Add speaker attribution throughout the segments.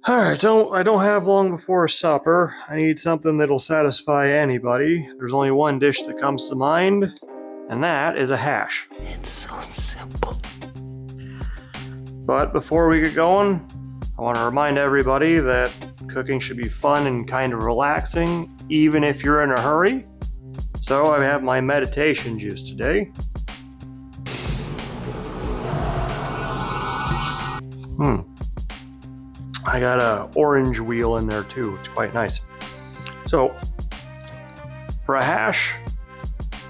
Speaker 1: All right, I don't have long before supper. I need something that'll satisfy anybody. There's only one dish that comes to mind, and that is a hash.
Speaker 2: It's so simple.
Speaker 1: But before we get going, I want to remind everybody that cooking should be fun and kind of relaxing, even if you're in a hurry. So I have my meditation juice today. I got a orange wheel in there too. It's quite nice. So for a hash,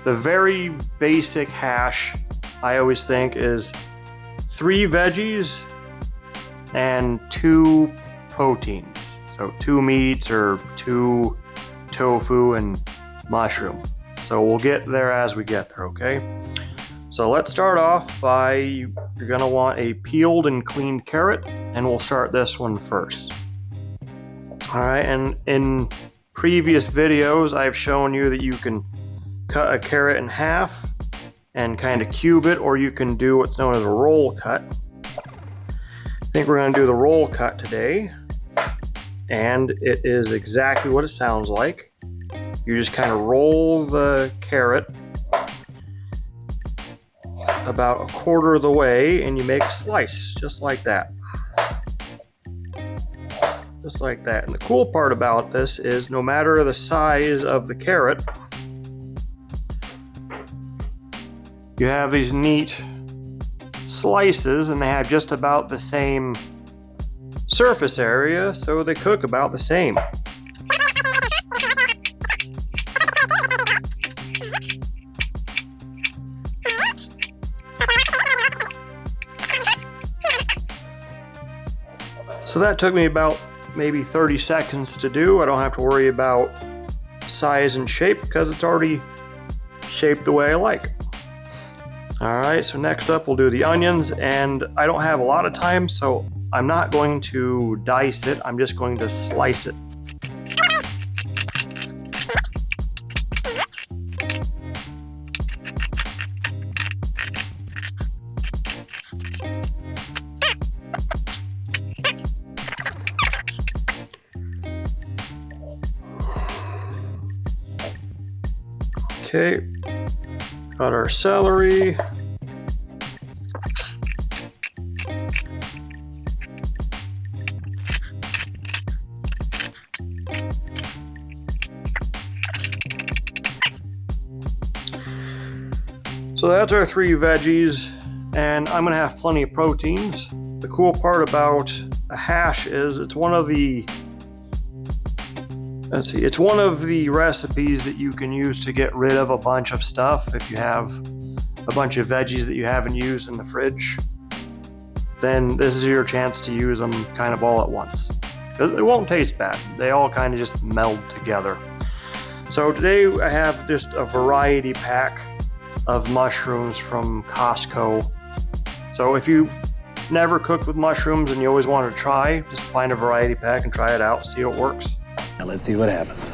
Speaker 1: the very basic hash I always think is 3 veggies and 2 proteins. So 2 meats or 2 tofu and mushroom. So we'll get there as we get there, okay? So let's start off by, you're gonna want a peeled and cleaned carrot, and we'll start this one first. All right, and in previous videos, I've shown you that you can cut a carrot in half and kind of cube it, or you can do what's known as a roll cut. I think we're gonna do the roll cut today, and it is exactly what it sounds like. You just kind of roll the carrot about a quarter of the way and you make a slice just like that. Just like that. And the cool part about this is no matter the size of the carrot, you have these neat slices and they have just about the same surface area, so they cook about the same. So that took me about maybe 30 seconds to do. I don't have to worry about size and shape because it's already shaped the way I like. All right, so next up we'll do the onions, and I don't have a lot of time, so I'm not going to dice it. I'm just going to slice it. Okay, got our celery. So that's our 3 veggies, and I'm gonna have plenty of proteins. The cool part about a hash is it's one of the recipes that you can use to get rid of a bunch of stuff. If you have a bunch of veggies that you haven't used in the fridge, then this is your chance to use them kind of all at once. It won't taste bad. They all kind of just meld together. So today I have just a variety pack of mushrooms from Costco. So if you've never cooked with mushrooms and you always want to try, just find a variety pack and try it out, see how it works.
Speaker 2: Now let's see what happens.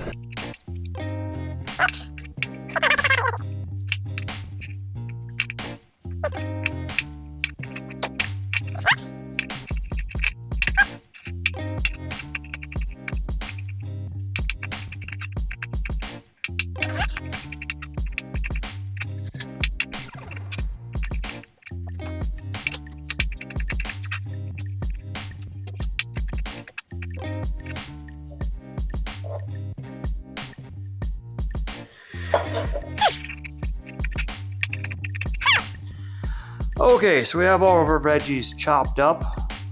Speaker 1: Okay, so we have all of our veggies chopped up.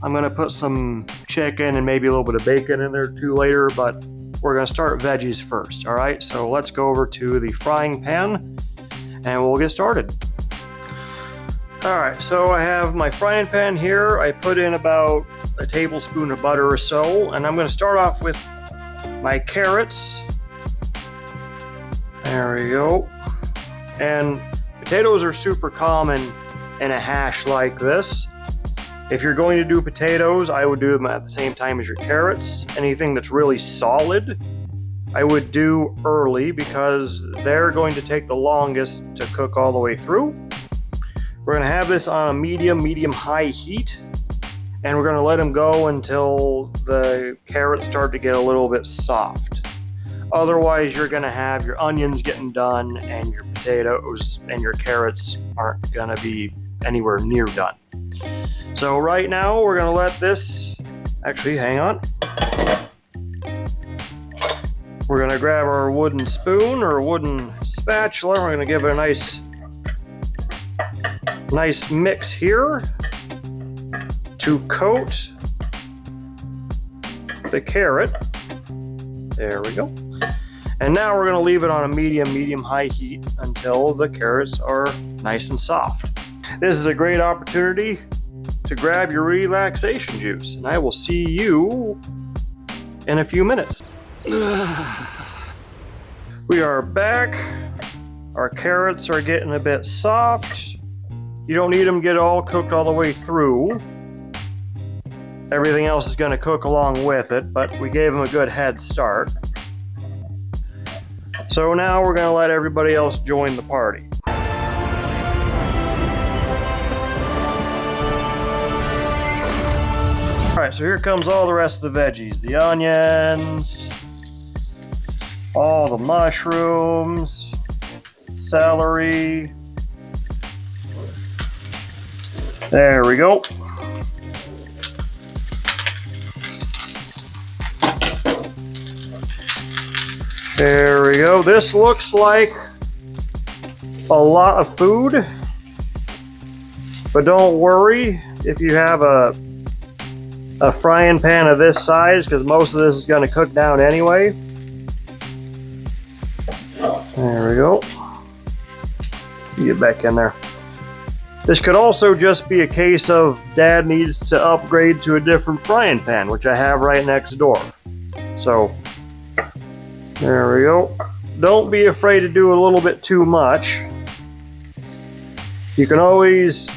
Speaker 1: I'm gonna put some chicken and maybe a little bit of bacon in there too later, but we're gonna start veggies first, all right? So let's go over to the frying pan and we'll get started. All right, so I have my frying pan here. I put in about a tablespoon of butter or so, and I'm gonna start off with my carrots. There we go. And potatoes are super common in a hash like this. If you're going to do potatoes, I would do them at the same time as your carrots. Anything that's really solid, I would do early because they're going to take the longest to cook all the way through. We're gonna have this on a medium-high heat, and we're going to let them go until the carrots start to get a little bit soft. Otherwise, you're going to have your onions getting done and your potatoes and your carrots aren't going to be anywhere near done. So right now, we're going to let this, actually, hang on. We're going to grab our wooden spoon or wooden spatula. We're going to give it a nice mix here to coat the carrot. There we go. And now we're going to leave it on a medium-high heat until the carrots are nice and soft. This is a great opportunity to grab your relaxation juice, and I will see you in a few minutes. We are back. Our carrots are getting a bit soft. You don't need them to get all cooked all the way through. Everything else is going to cook along with it, but we gave them a good head start. So now we're going to let everybody else join the party. Alright, so here comes all the rest of the veggies. The onions, all the mushrooms, celery. There we go. There we go. This looks like a lot of food, but don't worry if you have a frying pan of this size, because most of this is going to cook down anyway. There we go. Get back in there. This could also just be a case of Dad needs to upgrade to a different frying pan, which I have right next door. So there we go. Don't be afraid to do a little bit too much. You can always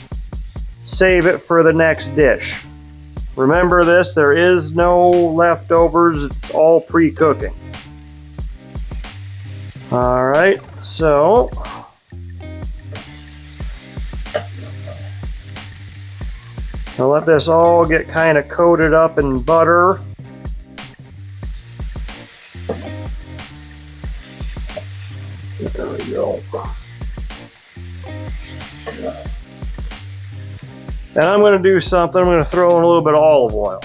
Speaker 1: save it for the next dish. Remember this, there is no leftovers, it's all pre-cooking. Alright, so I'll let this all get kind of coated up in butter. There we go. And I'm going to do something. I'm going to throw in a little bit of olive oil.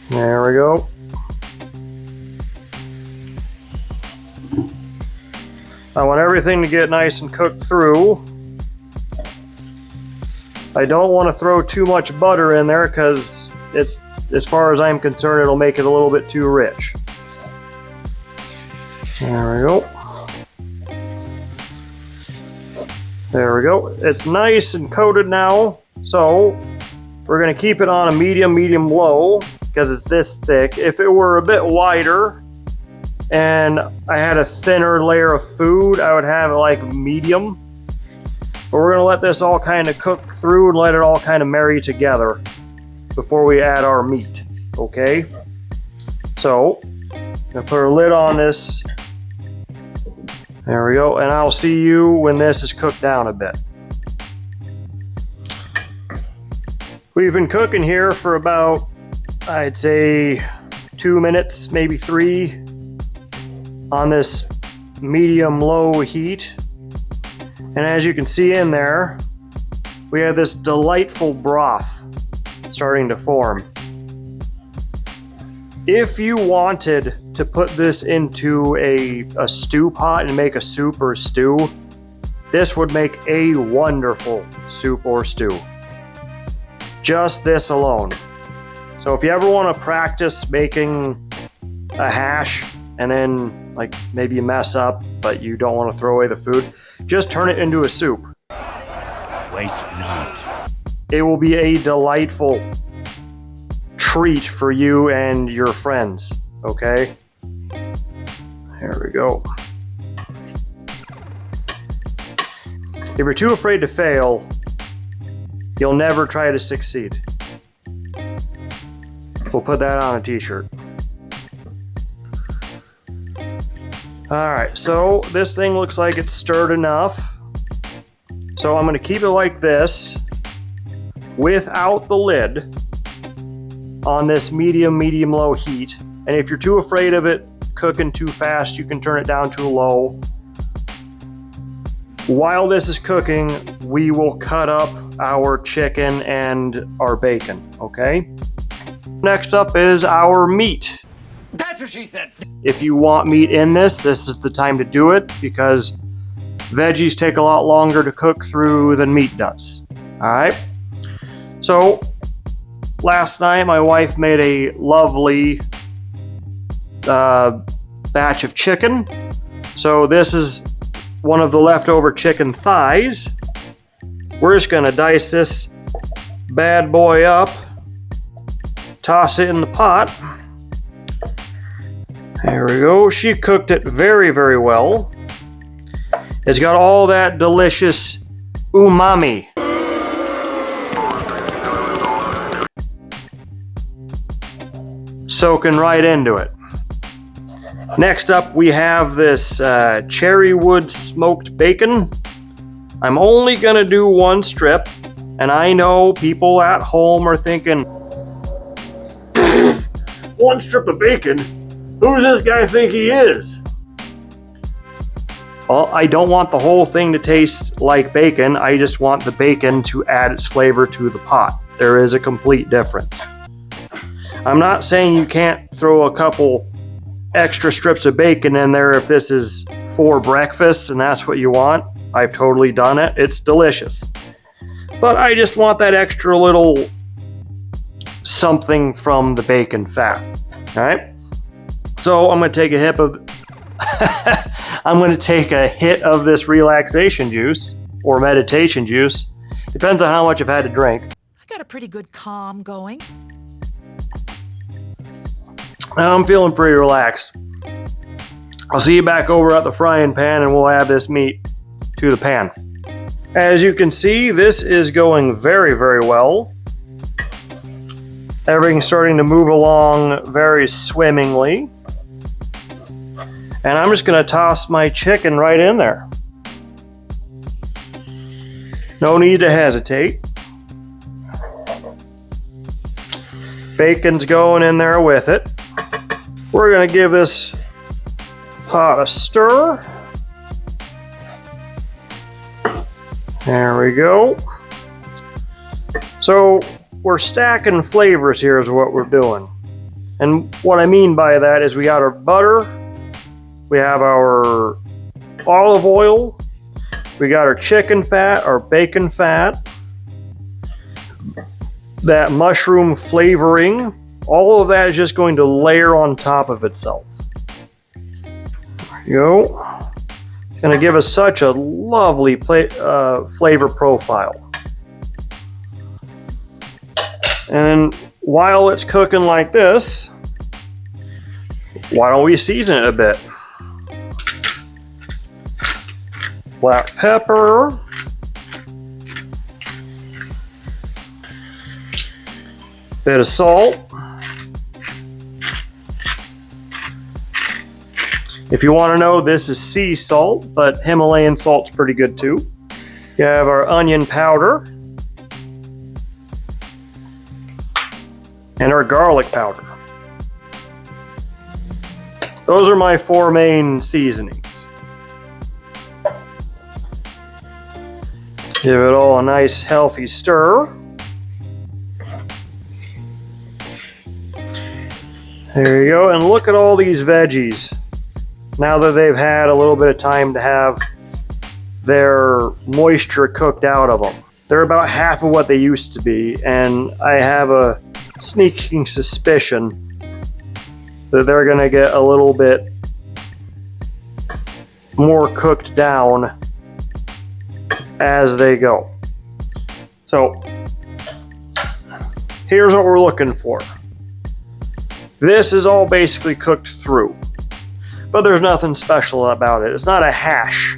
Speaker 1: There we go. I want everything to get nice and cooked through. I don't want to throw too much butter in there because it's, as far as I'm concerned, it'll make it a little bit too rich. There we go. There we go. It's nice and coated now. So we're going to keep it on a medium low because it's this thick. If it were a bit wider and I had a thinner layer of food, I would have it like medium. But we're going to let this all kind of cook through and let it all kind of marry together before we add our meat. Okay? So I'm going to put a lid on this. There we go, and I'll see you when this is cooked down a bit. We've been cooking here for about, I'd say, 2 minutes, maybe 3, on this medium-low heat. And as you can see in there, we have this delightful broth starting to form. If you wanted to put this into a stew pot and make a soup or stew, this would make a wonderful soup or stew. Just this alone. So if you ever want to practice making a hash and then like maybe you mess up but you don't want to throw away the food, just turn it into a soup.
Speaker 2: Waste not.
Speaker 1: It will be a delightful treat for you and your friends, okay? There we go. If you're too afraid to fail, you'll never try to succeed. We'll put that on a t-shirt. All right, so this thing looks like it's stirred enough. So I'm gonna keep it like this without the lid on this medium-low heat. And if you're too afraid of it cooking too fast, you can turn it down to low. While this is cooking, we will cut up our chicken and our bacon, okay? Next up is our meat.
Speaker 3: That's what she said.
Speaker 1: If you want meat in this is the time to do it, because veggies take a lot longer to cook through than meat does. All right. So last night my wife made a lovely batch of chicken. So this is one of the leftover chicken thighs. We're just gonna dice this bad boy up, toss it in the pot. There we go. She cooked it very, very well. It's got all that delicious umami. Soaking right into it. Next up, we have this cherry wood smoked bacon. I'm only gonna do one strip, and I know people at home are thinking, one strip of bacon? Who does this guy think he is? Well, I don't want the whole thing to taste like bacon. I just want the bacon to add its flavor to the pot. There is a complete difference. I'm not saying you can't throw a couple extra strips of bacon in there if this is for breakfast and that's what you want. I've totally done it. It's delicious. But I just want that extra little something from the bacon fat. All right? So I'm going to take a hit of this relaxation juice or meditation juice. Depends on how much I've had to drink.
Speaker 3: I got a pretty good calm going.
Speaker 1: I'm feeling pretty relaxed. I'll see you back over at the frying pan and we'll add this meat to the pan. As you can see, this is going very, very well. Everything's starting to move along very swimmingly. And I'm just gonna toss my chicken right in there. No need to hesitate. Bacon's going in there with it. We're gonna give this pot a stir. There we go. So we're stacking flavors here is what we're doing. And what I mean by that is we got our butter, we have our olive oil, we got our chicken fat, our bacon fat, that mushroom flavoring. All of that is just going to layer on top of itself. There you go. It's going to give us such a lovely flavor profile. And while it's cooking like this, why don't we season it a bit? Black pepper, bit of salt. If you want to know, this is sea salt, but Himalayan salt's pretty good too. You have our onion powder and our garlic powder. Those are my 4 main seasonings. Give it all a nice healthy stir. There you go, and look at all these veggies. Now that they've had a little bit of time to have their moisture cooked out of them. They're about half of what they used to be, and I have a sneaking suspicion that they're gonna get a little bit more cooked down as they go. So here's what we're looking for. This is all basically cooked through, but there's nothing special about it. It's not a hash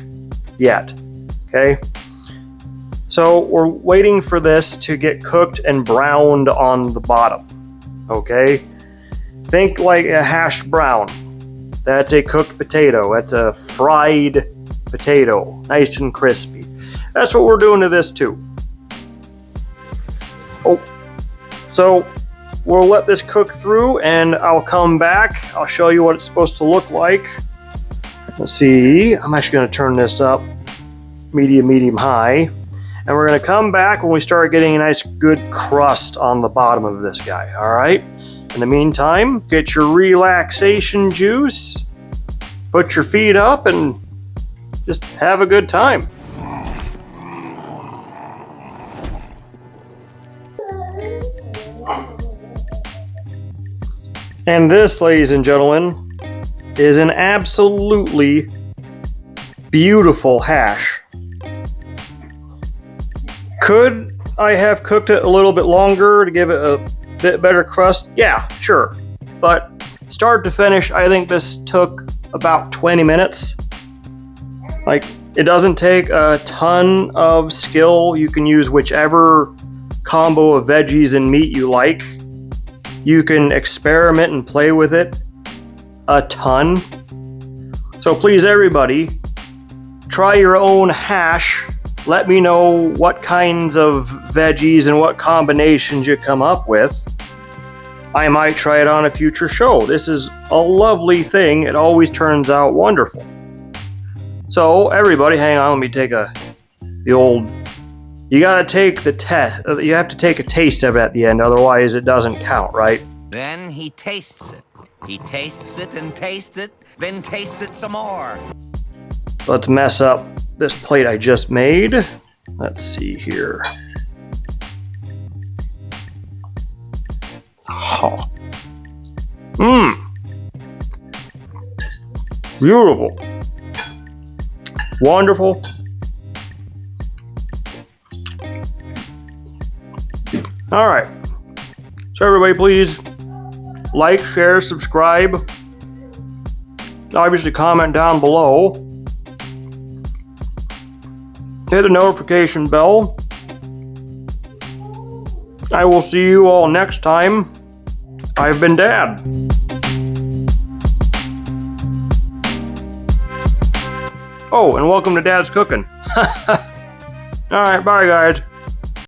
Speaker 1: yet, okay? So we're waiting for this to get cooked and browned on the bottom, okay? Think like a hashed brown. That's a cooked potato. That's a fried potato, nice and crispy. That's what we're doing to this too. Oh, so we'll let this cook through and I'll come back. I'll show you what it's supposed to look like. Let's see, I'm actually going to turn this up medium, high. And we're going to come back when we start getting a nice good crust on the bottom of this guy, all right? In the meantime, get your relaxation juice, put your feet up, and just have a good time. And this, ladies and gentlemen, is an absolutely beautiful hash. Could I have cooked it a little bit longer to give it a bit better crust? Yeah, sure. But start to finish, I think this took about 20 minutes. Like, it doesn't take a ton of skill. You can use whichever combo of veggies and meat you like. You can experiment and play with it a ton. So please, everybody, try your own hash. Let me know what kinds of veggies and what combinations you come up with. I might try it on a future show. This is a lovely thing. It always turns out wonderful. So everybody, hang on, let me take the old, you gotta take the test, you have to take a taste of it at the end, otherwise it doesn't count, right?
Speaker 4: Then he tastes it. He tastes it and tastes it, then tastes it some more.
Speaker 1: Let's mess up this plate I just made. Let's see here. Oh. Beautiful. Wonderful. All right. So everybody, please like, share, subscribe. Obviously, comment down below. Hit the notification bell. I will see you all next time. I've been Dad. Oh, and welcome to Dad's Cooking. All right, bye guys.